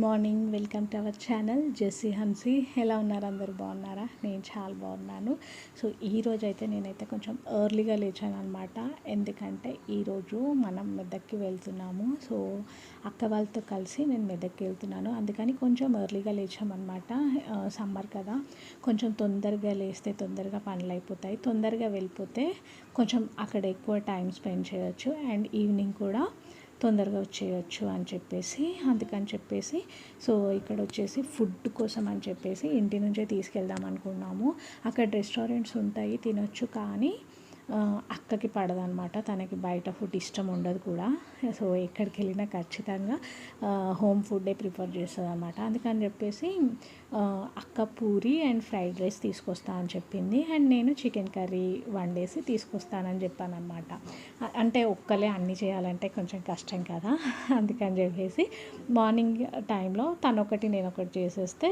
Morning. Welcome to our channel జెస్సీ హన్సీ. ఎలా ఉన్నారు? అందరూ బాగున్నారా? నేను చాలా బాగున్నాను. సో ఈరోజు అయితే నేనైతే కొంచెం ఎర్లీగా లేచాను అనమాట. ఎందుకంటే ఈరోజు మనం మెదక్కి వెళ్తున్నాము. సో అక్క వాళ్ళతో కలిసి నేను మెదక్కి వెళ్తున్నాను. అందుకని కొంచెం ఎర్లీగా లేచామన్నమాట. సమ్మర్ కదా, కొంచెం తొందరగా లేస్తే తొందరగా పనులు అయిపోతాయి. తొందరగా వెళ్ళిపోతే కొంచెం అక్కడ ఎక్కువ టైం స్పెండ్ చేయొచ్చు అండ్ ఈవినింగ్ కూడా తొందరగా వచ్చేయచ్చు అని చెప్పేసి, అందుకని చెప్పేసి సో ఇక్కడ వచ్చేసి ఫుడ్ కోసం అని చెప్పేసి ఇంటి నుంచే తీసుకెళ్దాం అనుకున్నాము. అక్కడ రెస్టారెంట్స్ ఉంటాయి, తినొచ్చు, కానీ అక్కకి పడదనమాట. తనకి బయట ఫుడ్ ఇష్టం ఉండదు కూడా. సో ఎక్కడికి వెళ్ళినా ఖచ్చితంగా హోమ్ ఫుడ్డే ప్రిఫర్ చేస్తుంది అనమాట. అందుకని చెప్పేసి అక్క పూరి అండ్ ఫ్రైడ్ రైస్ తీసుకొస్తా అని చెప్పింది అండ్ నేను చికెన్ కర్రీ వండేసి తీసుకొస్తానని చెప్పాను అనమాట. అంటే ఒక్కలే అన్నీ చేయాలంటే కొంచెం కష్టం కదా, అందుకని చెప్పేసి మార్నింగ్ టైంలో తను ఒకటి నేను ఒకటి చేసేస్తే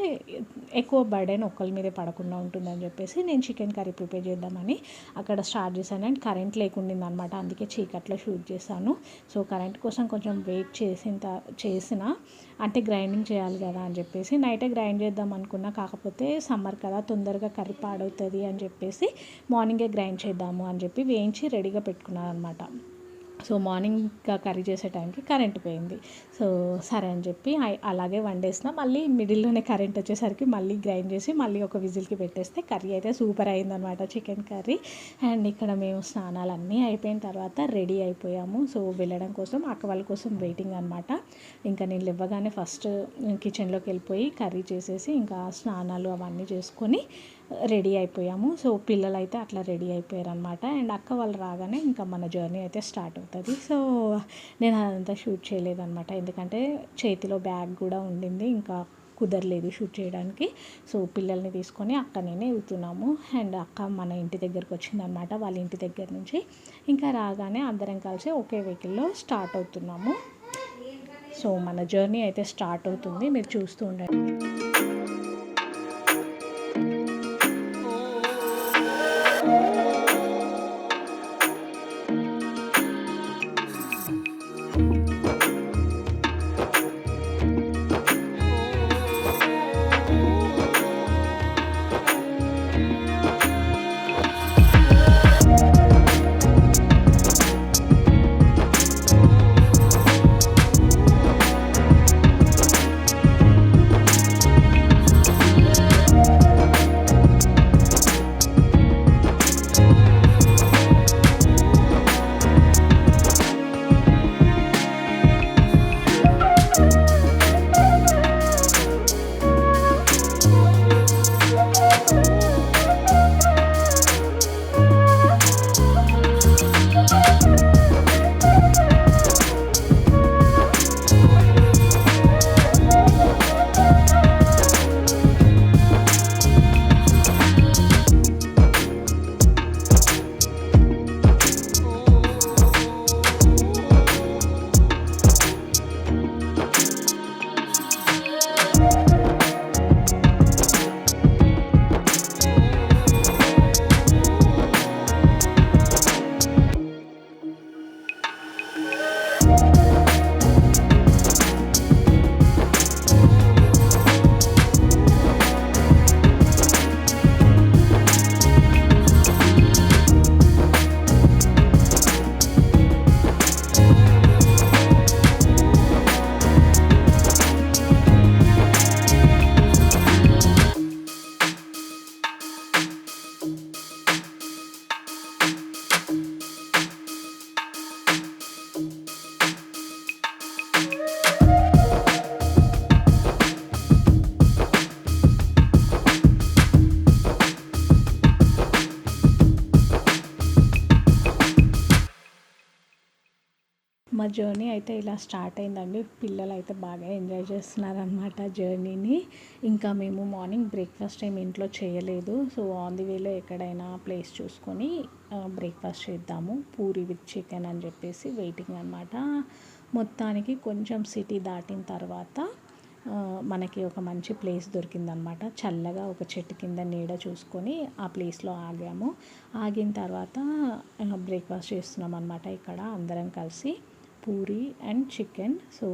ఎక్కువ బర్డెన్ ఒక్కరి మీదే పడకుండా ఉంటుందని చెప్పేసి నేను చికెన్ కర్రీ ప్రిపేర్ చేద్దామని అక్కడ స్టార్ట్ చేశాను. అండ్ కరెంట్ లేకుండింది అనమాట, అందుకే చీకట్లో షూట్ చేశాను. సో కరెంట్ కోసం కొంచెం వెయిట్ చేసిన అంటే గ్రైండింగ్ చేయాలి కదా అని చెప్పేసి నైటే గ్రైండ్ చేద్దాం అనుకున్నా. కాకపోతే సమ్మర్ కదా, తొందరగా కర్రీ పాడవుతుంది అని చెప్పేసి మార్నింగే గ్రైండ్ చేద్దాము అని చెప్పి వేయించి రెడీగా పెట్టుకున్నాను అనమాట. సో మార్నింగ్ కర్రీ చేసే టైంకి కరెంట్ పోయింది. సో సరే అని చెప్పి అలాగే వండేసిన. మళ్ళీ మిడిల్లోనే కరెంట్ వచ్చేసరికి మళ్ళీ గ్రైండ్ చేసి మళ్ళీ ఒక విజిల్కి పెట్టేస్తే కర్రీ అయితే సూపర్ అయిందనమాట, చికెన్ కర్రీ. అండ్ ఇక్కడ మేము స్నానాలు అన్నీ అయిపోయిన తర్వాత రెడీ అయిపోయాము. సో వెళ్ళడం కోసం అక్క వాళ్ళ కోసం వెయిటింగ్ అనమాట. ఇంకా నేను లేవగానే ఫస్ట్ కిచెన్లోకి వెళ్ళిపోయి కర్రీ చేసేసి ఇంకా స్నానాలు అవన్నీ చేసుకొని రెడీ అయిపోయాము. సో పిల్లలు అయితే అట్లా రెడీ అయిపోయారు అనమాట. అండ్ అక్క వాళ్ళు రాగానే ఇంకా మన జర్నీ అయితే స్టార్ట్ అవుతుంది. సో నేను అదంతా షూట్ చేయలేదన్నమాట, ఎందుకంటే చేతిలో బ్యాగ్ కూడా ఉండింది, ఇంకా కుదరలేదు షూట్ చేయడానికి. సో పిల్లల్ని తీసుకొని అక్క నేనే వెళ్తున్నాము. అండ్ అక్క మన ఇంటి దగ్గరకు వచ్చిందనమాట. వాళ్ళ ఇంటి దగ్గర నుంచి ఇంకా రాగానే అందరం కలిసి ఒకే వెహికల్లో స్టార్ట్ అవుతున్నాము. సో మన జర్నీ అయితే స్టార్ట్ అవుతుంది, మీరు చూస్తూ ఉండండి. మా జర్నీ అయితే ఇలా స్టార్ట్ అయిందండి. పిల్లలు అయితే బాగా ఎంజాయ్ చేస్తున్నారనమాట జర్నీని. ఇంకా మేము మార్నింగ్ బ్రేక్ఫాస్ట్ ఏమి ఇంట్లో చేయలేదు. సో ఆన్ ది వేలో ఎక్కడైనా ప్లేస్ చూసుకొని బ్రేక్ఫాస్ట్ చేద్దాము, పూరి విత్ చికెన్ అని చెప్పేసి వెయిటింగ్ అనమాట. మొత్తానికి కొంచెం సిటీ దాటిన తర్వాత మనకి ఒక మంచి ప్లేస్ దొరికిందనమాట. చల్లగా ఒక చెట్టు కింద నీడ చూసుకొని ఆ ప్లేస్లో ఆగాము. ఆగిన తర్వాత బ్రేక్ఫాస్ట్ చేస్తున్నాం అనమాట. ఇక్కడ అందరం కలిసి puri and chicken. So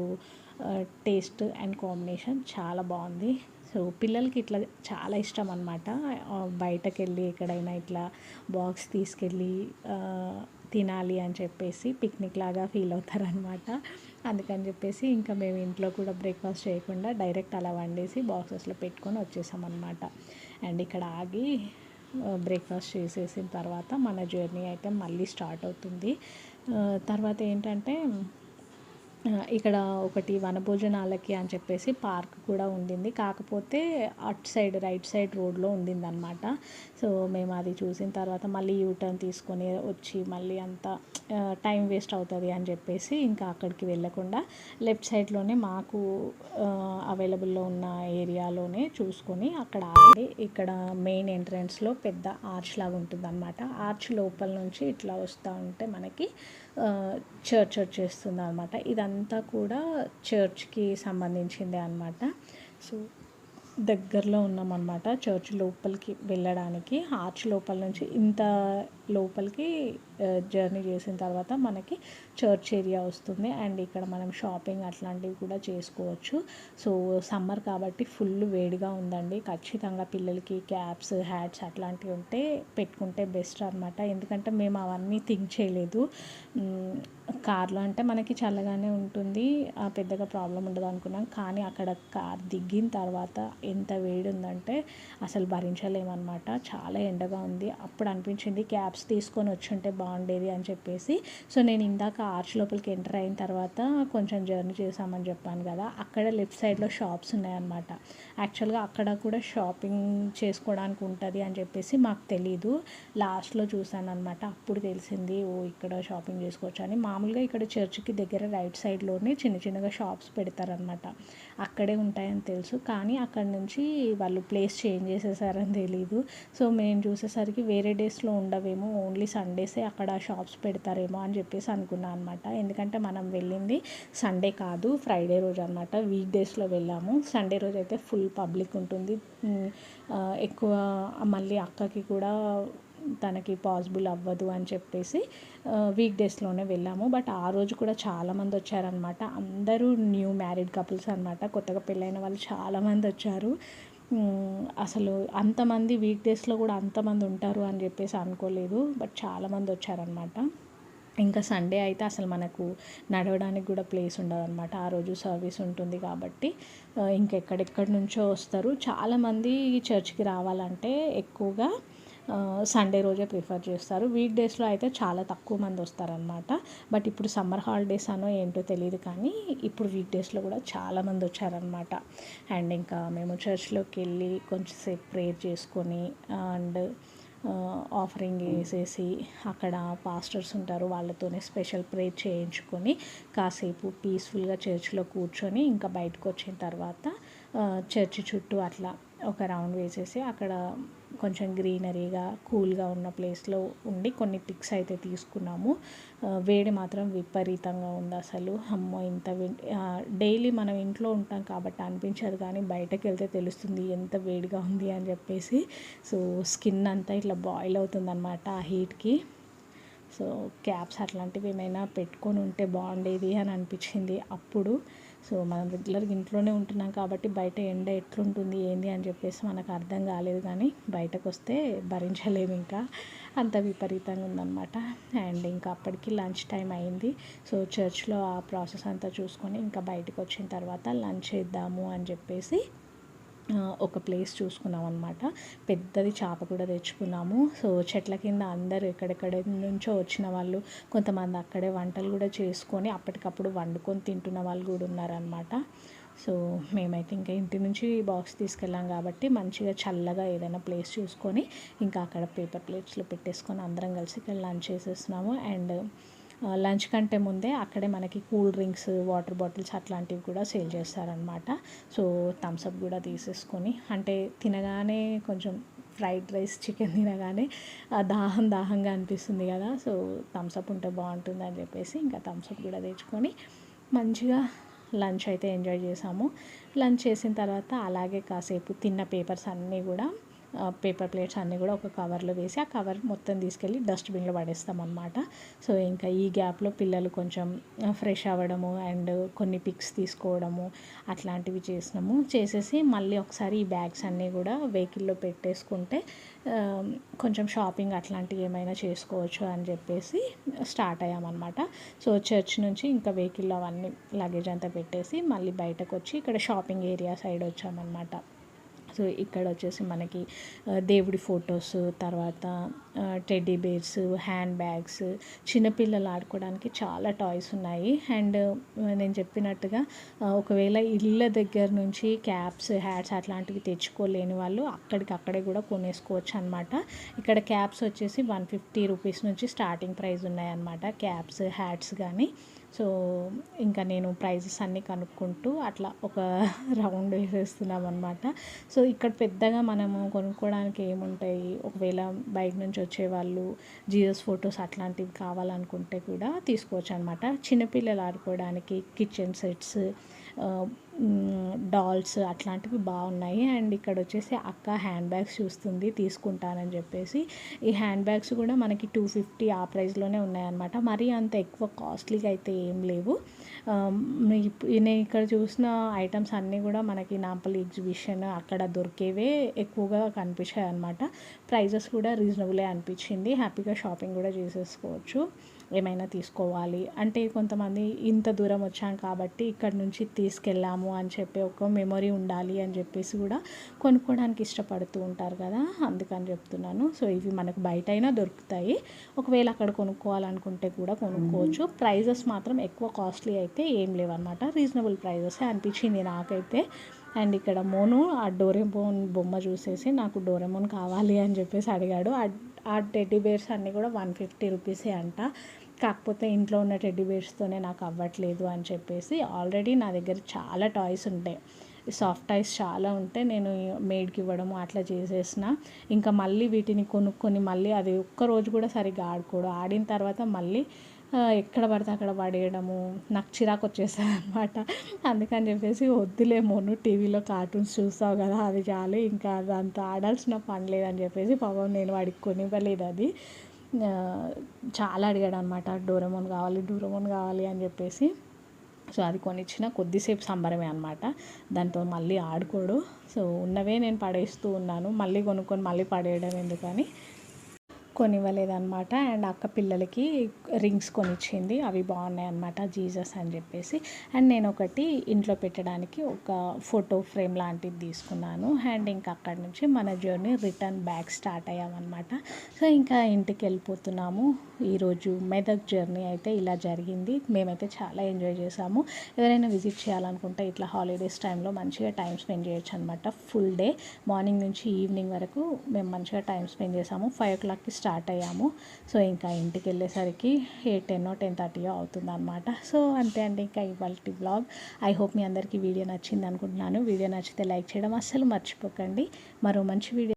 taste and combination చాలా బాగుంది. సో పిల్లలకి ఇట్లా చాలా ఇష్టం అనమాట. బయటకు వెళ్ళి ఎక్కడైనా ఇట్లా బాక్స్ తీసుకెళ్ళి తినాలి అని చెప్పేసి పిక్నిక్ లాగా ఫీల్ అవుతారనమాట. అందుకని చెప్పేసి ఇంకా మేము ఇంట్లో కూడా బ్రేక్ఫాస్ట్ చేయకుండా డైరెక్ట్ అలా వండేసి బాక్సెస్లో పెట్టుకొని వచ్చేసామన్నమాట. అండ్ ఇక్కడ ఆగి బ్రేక్ఫాస్ట్ చేసేసిన తర్వాత మన జర్నీ అయితే మళ్ళీ స్టార్ట్ అవుతుంది. తర్వాత ఏంటంటే ఇక్కడ ఒకటి వనభోజనాలకి అని చెప్పేసి పార్క్ కూడా ఉండింది. కాకపోతే అటు సైడ్ రైట్ సైడ్ రోడ్లో ఉండిందనమాట. సో మేము అది చూసిన తర్వాత మళ్ళీ యూటర్న్ తీసుకొని వచ్చి మళ్ళీ అంతా టైం వేస్ట్ అవుతుంది అని చెప్పేసి ఇంకా అక్కడికి వెళ్ళకుండా లెఫ్ట్ సైడ్లోనే మాకు అవైలబుల్లో ఉన్న ఏరియాలోనే చూసుకొని అక్కడ ఆగి, ఇక్కడ మెయిన్ ఎంట్రన్స్లో పెద్ద ఆర్చ్ లాగా ఉంటుంది అనమాట. ఆర్చ్ లోపల నుంచి ఇట్లా వస్తూ ఉంటే మనకి చర్చ్ వచ్చేస్తుంది అనమాట. ఇదంతా కూడా చర్చ్కి సంబంధించిందే అనమాట. సో దగ్గరలో ఉన్నామన్నమాట చర్చ్ లోపలికి వెళ్ళడానికి. ఆర్చ్ లోపల నుంచి ఇంత లోపలికి జర్నీ చేసిన తర్వాత మనకి చర్చ్ ఏరియా వస్తుంది. అండ్ ఇక్కడ మనం షాపింగ్ అట్లాంటివి కూడా చేసుకోవచ్చు. సో సమ్మర్ కాబట్టి ఫుల్ వేడిగా ఉందండి. ఖచ్చితంగా పిల్లలకి క్యాప్స్, హ్యాట్స్ అట్లాంటివి ఉంటే పెట్టుకుంటే బెస్ట్ అనమాట. ఎందుకంటే మేము అవన్నీ థింక్ చేయలేదు. కార్లో అంటే మనకి చల్లగానే ఉంటుంది, పెద్దగా ప్రాబ్లం ఉండదు అనుకున్నాం. కానీ అక్కడ కార్ దిగిన తర్వాత ఎంత వేడి ఉందంటే అసలు భరించలేమన్నమాట. చాలా ఎండగా ఉంది. అప్పుడు అనిపించింది క్యాబ్స్ తీసుకొని వచ్చి ఉంటే బాగుండేది అని చెప్పేసి. సో నేను ఇందాక ఆర్చ్ లోపలికి ఎంటర్ అయిన తర్వాత కొంచెం జర్నీ చేసామని చెప్పాను కదా, అక్కడ లెఫ్ట్ సైడ్లో షాప్స్ ఉన్నాయన్నమాట. యాక్చువల్గా అక్కడ కూడా షాపింగ్ చేసుకోవడానికి ఉంటుంది అని చెప్పేసి మాకు తెలీదు. లాస్ట్లో చూసాను అనమాట. అప్పుడు తెలిసింది ఓ ఇక్కడ షాపింగ్ చేసుకోవచ్చు అని. మామూలుగా ఇక్కడ చర్చ్కి దగ్గర రైట్ సైడ్లోనే చిన్న చిన్నగా షాప్స్ పెడతారనమాట. అక్కడే ఉంటాయని తెలుసు, కానీ అక్కడ నుంచి వాళ్ళు ప్లేస్ చేంజ్ చేసేసారని తెలీదు. సో మేము చూసేసరికి వేరే డేస్లో ఉండవేమో, ఓన్లీ సండేసే అక్కడ షాప్స్ పెడతారేమో అని చెప్పేసి అనుకున్నాను అనమాట. ఎందుకంటే మనం వెళ్ళింది సండే కాదు, ఫ్రైడే రోజు అనమాట. వీక్ డేస్లో వెళ్ళాము. సండే రోజు అయితే ఫుల్ పబ్లిక్ ఉంటుంది. ఎక్కువ మళ్ళీ అక్కకి కూడా తనకి పాసిబుల్ అవ్వదు అని చెప్పేసి వీక్ డేస్లోనే వెళ్ళాము. బట్ ఆ రోజు కూడా చాలామంది వచ్చారనమాట. అందరూ న్యూ మ్యారీడ్ కపుల్స్ అనమాట. కొత్తగా పెళ్ళైన వాళ్ళు చాలామంది వచ్చారు. అసలు అంతమంది వీక్ డేస్లో కూడా అంతమంది ఉంటారు అని చెప్పేసి అనుకోలేదు. బట్ చాలామంది వచ్చారనమాట. ఇంకా సండే అయితే అసలు మనకు నడవడానికి కూడా ప్లేస్ ఉండదన్నమాట. ఆ రోజు సర్వీస్ ఉంటుంది కాబట్టి ఇంకెక్కడెక్కడి నుంచో వస్తారు. చాలామంది చర్చ్కి రావాలంటే ఎక్కువగా సండే రోజే ప్రిఫర్ చేస్తారు. వీక్ డేస్లో అయితే చాలా తక్కువ మంది వస్తారనమాట. బట్ ఇప్పుడు సమ్మర్ హాలిడేస్ అనో ఏంటో తెలియదు, కానీ ఇప్పుడు వీక్ డేస్లో కూడా చాలామంది వచ్చారనమాట. అండ్ ఇంకా మేము చర్చ్లోకి వెళ్ళి కొంచెంసేపు ప్రేయర్ చేసుకొని అండ్ ఆఫరింగ్ వేసేసి అక్కడ పాస్టర్స్ ఉంటారు, వాళ్ళతోనే స్పెషల్ ప్రేయర్ చేయించుకొని కాసేపు పీస్ఫుల్గా చర్చ్లో కూర్చొని ఇంకా బయటకు వచ్చిన తర్వాత చర్చ్ చుట్టూ అట్లా ఒక రౌండ్ వేసేసి అక్కడ కొంచెం గ్రీనరీగా కూల్గా ఉన్న ప్లేస్లో ఉండి కొన్ని పిక్స్ అయితే తీసుకున్నాము. వేడి మాత్రం విపరీతంగా ఉంది అసలు. అమ్మో ఇంత డైలీ మనం ఇంట్లో ఉంటాం కాబట్టి అనిపించదు, కానీ బయటకు వెళ్తే తెలుస్తుంది ఎంత వేడిగా ఉంది అని చెప్పేసి. సో స్కిన్ అంతా ఇట్లా బాయిల్ అవుతుంది అనమాట ఆ హీట్కి. సో క్యాప్స్ అట్లాంటివి ఏమైనా పెట్టుకొని ఉంటే బాగుండేది అని అనిపించింది అప్పుడు. సో మనం రెగ్యులర్గా ఇంట్లోనే ఉంటున్నాం కాబట్టి బయట ఎండ ఎట్లుంటుంది ఏంది అని చెప్పేసి మనకు అర్థం కాలేదు, కానీ బయటకు వస్తే భరించలేము, ఇంకా అంత విపరీతంగా ఉందన్నమాట. అండ్ ఇంకా అప్పటికి లంచ్ టైం అయింది. సో చర్చ్లో ఆ ప్రాసెస్ అంతా చూసుకొని ఇంకా బయటకు వచ్చిన తర్వాత లంచ్ చేద్దాము అని చెప్పేసి ఒక ప్లేస్ చూసుకున్నాం అనమాట. పెద్దది చేప కూడా తెచ్చుకున్నాము. సో చెట్ల కింద అందరూ ఎక్కడెక్కడ నుంచో వచ్చిన వాళ్ళు, కొంతమంది అక్కడే వంటలు కూడా చేసుకొని అప్పటికప్పుడు వండుకొని తింటున్న వాళ్ళు కూడా ఉన్నారనమాట. సో మేమైతే ఇంకా ఇంటి నుంచి బాక్స్ తీసుకెళ్ళాం కాబట్టి మంచిగా చల్లగా ఏదైనా ప్లేస్ చూసుకొని ఇంకా అక్కడ పేపర్ ప్లేట్స్లో పెట్టేసుకొని అందరం కలిసి ఇక్కడ లంచ్ చేసేస్తున్నాము. అండ్ లంచ్ కంటే ముందే అక్కడే మనకి కూల్ డ్రింక్స్, వాటర్ బాటిల్స్ అట్లాంటివి కూడా సేల్ చేస్తారనమాట. సో థమ్స్అప్ కూడా తీసేసుకొని, అంటే తినగానే కొంచెం ఫ్రైడ్ రైస్, చికెన్ తినగానే దాహంగా అనిపిస్తుంది కదా, సో థమ్స్అప్ ఉంటే బాగుంటుంది అని చెప్పేసి ఇంకా థమ్స్అప్ కూడా తెచ్చుకొని మంచిగా లంచ్ అయితే ఎంజాయ్ చేసాము. లంచ్ చేసిన తర్వాత అలాగే కాసేపు తిన్న పేపర్స్ అన్నీ కూడా పేపర్ ప్లేట్స్ అన్నీ కూడా ఒక కవర్లో వేసి ఆ కవర్ మొత్తం తీసుకెళ్ళి డస్ట్బిన్లో పడేస్తాం అనమాట. సో ఇంకా ఈ గ్యాప్లో పిల్లలు కొంచెం ఫ్రెష్ అవ్వడము అండ్ కొన్ని పిక్స్ తీసుకోవడము అట్లాంటివి చేసేసి మళ్ళీ ఒకసారి ఈ బ్యాగ్స్ అన్నీ కూడా వెహికల్లో పెట్టేసుకుంటే కొంచెం షాపింగ్ అట్లాంటివి ఏమైనా చేసుకోవచ్చు అని చెప్పేసి స్టార్ట్ అయ్యామన్నమాట. సో చర్చ్ నుంచి ఇంకా వెహికల్లో అవన్నీ లగేజ్ అంతా పెట్టేసి మళ్ళీ బయటకు వచ్చి ఇక్కడ షాపింగ్ ఏరియా సైడ్ వచ్చామన్నమాట. సో ఇక్కడ వచ్చేసి మనకి దేవుడి ఫొటోస్, తర్వాత టెడ్డీ బేర్స్, హ్యాండ్ బ్యాగ్స్, చిన్నపిల్లలు ఆడుకోవడానికి చాలా టాయ్స్ ఉన్నాయి. అండ్ నేను చెప్పినట్టుగా ఒకవేళ ఇళ్ళ దగ్గర నుంచి క్యాప్స్, హ్యాట్స్ అట్లాంటివి తెచ్చుకోలేని వాళ్ళు అక్కడికక్కడే కూడా కొనేసుకోవచ్చు అనమాట. ఇక్కడ క్యాప్స్ వచ్చేసి 150 రూపీస్ నుంచి స్టార్టింగ్ ప్రైస్ ఉన్నాయన్నమాట, క్యాప్స్, హ్యాట్స్ కానీ. సో ఇంకా నేను ప్రైజెస్ అన్నీ కనుక్కుంటూ అట్లా ఒక రౌండ్ వేసేస్తున్నాం అనమాట. సో ఇక్కడ పెద్దగా మనము కొనుక్కోవడానికి ఏముంటాయి, ఒకవేళ బయట నుంచి వచ్చేవాళ్ళు జీసస్ ఫొటోస్ అట్లాంటివి కావాలనుకుంటే కూడా తీసుకోవచ్చు అనమాట. చిన్నపిల్లలు ఆడుకోవడానికి కిచెన్ సెట్స్, డాల్స్ అట్లాంటివి బాగున్నాయి. అండ్ ఇక్కడ వచ్చేసి అక్క హ్యాండ్ బ్యాగ్స్ చూస్తుంది తీసుకుంటానని చెప్పేసి. ఈ హ్యాండ్ బ్యాగ్స్ కూడా మనకి 250 ఆ ప్రైస్లోనే ఉన్నాయన్నమాట. మరీ అంత ఎక్కువ కాస్ట్లీగా అయితే ఏం లేవు. నేను ఇక్కడ చూసిన ఐటమ్స్ అన్నీ కూడా మనకి నాంపల్లి ఎగ్జిబిషన్ అక్కడ దొరికేవే ఎక్కువగా కనిపించాయి అనమాట. ప్రైజెస్ కూడా రీజనబులే అనిపించింది. హ్యాపీగా షాపింగ్ కూడా చేసేసుకోవచ్చు. ఏమైనా తీసుకోవాలి అంటే కొంతమంది ఇంత దూరం వచ్చాం కాబట్టి ఇక్కడ నుంచి తీసుకెళ్ళాము అని చెప్పి ఒక మెమొరీ ఉండాలి అని చెప్పేసి కూడా కొనుక్కోవడానికి ఇష్టపడుతూ ఉంటారు కదా, అందుకని చెప్తున్నాను. సో ఇవి మనకు బయట అయినా దొరుకుతాయి, ఒకవేళ అక్కడ కొనుక్కోవాలనుకుంటే కూడా కొనుక్కోవచ్చు. ప్రైజెస్ మాత్రం ఎక్కువ కాస్ట్లీ అయితే ఏం లేవన్నమాట, రీజనబుల్ ప్రైజెస్ అనిపించింది నాకైతే. అండ్ ఇక్కడ మోను ఆ డోరేమోన్ బొమ్మ చూసేసి నాకు డోరేమోన్ కావాలి అని చెప్పేసి అడిగాడు. ఆ టెడ్డీ బేర్స్ అన్నీ కూడా 150 రూపీసే అంట. కాకపోతే ఇంట్లో ఉన్న టెడ్డీ బేర్స్తోనే నాకు అవ్వట్లేదు అని చెప్పేసి ఆల్రెడీ నా దగ్గర చాలా టాయ్స్ ఉంటాయి, సాఫ్ట్ టాయ్స్ చాలా ఉంటే నేను మేడ్కి ఇవ్వడము అట్లా చేసేసిన. ఇంకా మళ్ళీ వీటిని కొనుక్కొని మళ్ళీ అది ఒక్కరోజు కూడా సరిగ్గా ఆడుకోడు, ఆడిన తర్వాత మళ్ళీ ఎక్కడ పడితే అక్కడ పడేయడము నాకు చిరాకు వచ్చేస్తుంది అనమాట. అందుకని చెప్పేసి వద్దులేమోను, టీవీలో కార్టూన్స్ చూస్తావు కదా అది చాలు, ఇంకా అదంతా ఆడాల్సిన పని లేదని చెప్పేసి పాపం నేను వాడికి కొనివ్వలేదు. అది చాలా అడిగాడు అనమాట, డోరేమోన్ కావాలి అని చెప్పేసి. సో అది కొనిచ్చిన కొద్దిసేపు సంబరమే అనమాట, దాంతో మళ్ళీ ఆడుకోడు. సో ఉన్నవే నేను పడేస్తూ ఉన్నాను, మళ్ళీ కొనుక్కొని మళ్ళీ పడేయడం ఎందుకని కొనివ్వలేదన్నమాట. అండ్ అక్క పిల్లలకి రింగ్స్ కొనిచ్చింది, అవి బాగున్నాయి అన్నమాట, జీసస్ అని చెప్పేసి. అండ్ నేను ఒకటి ఇంట్లో పెట్టడానికి ఒక ఫోటో ఫ్రేమ్ లాంటిది తీసుకున్నాను. అండ్ ఇంకా అక్కడి నుంచి మన జర్నీ రిటర్న్ బ్యాక్ స్టార్ట్ అయ్యామన్నమాట. సో ఇంకా ఇంటికి వెళ్ళిపోతున్నాము. ఈరోజు మెదక్ జర్నీ అయితే ఇలా జరిగింది. మేమైతే చాలా ఎంజాయ్ చేసాము. ఎవరైనా విజిట్ చేయాలనుకుంటే ఇట్లా హాలిడేస్ టైంలో మంచిగా టైం స్పెండ్ చేయొచ్చు అనమాట. ఫుల్ డే మార్నింగ్ నుంచి ఈవినింగ్ వరకు మేము మంచిగా టైం స్పెండ్ చేసాము. 5 o'clockకి స్టార్ట్ అయ్యాము. సో ఇంకా ఇంటికి వెళ్ళేసరికి 10:30 అవుతుంది అనమాట. సో అంతే అండి ఇంకా ఇవాల్టి బ్లాగ్. ఐ హోప్ మీ అందరికీ వీడియో నచ్చింది అనుకుంటున్నాను. వీడియో నచ్చితే లైక్ చేయడం అస్సలు మర్చిపోకండి. మరో మంచి వీడియో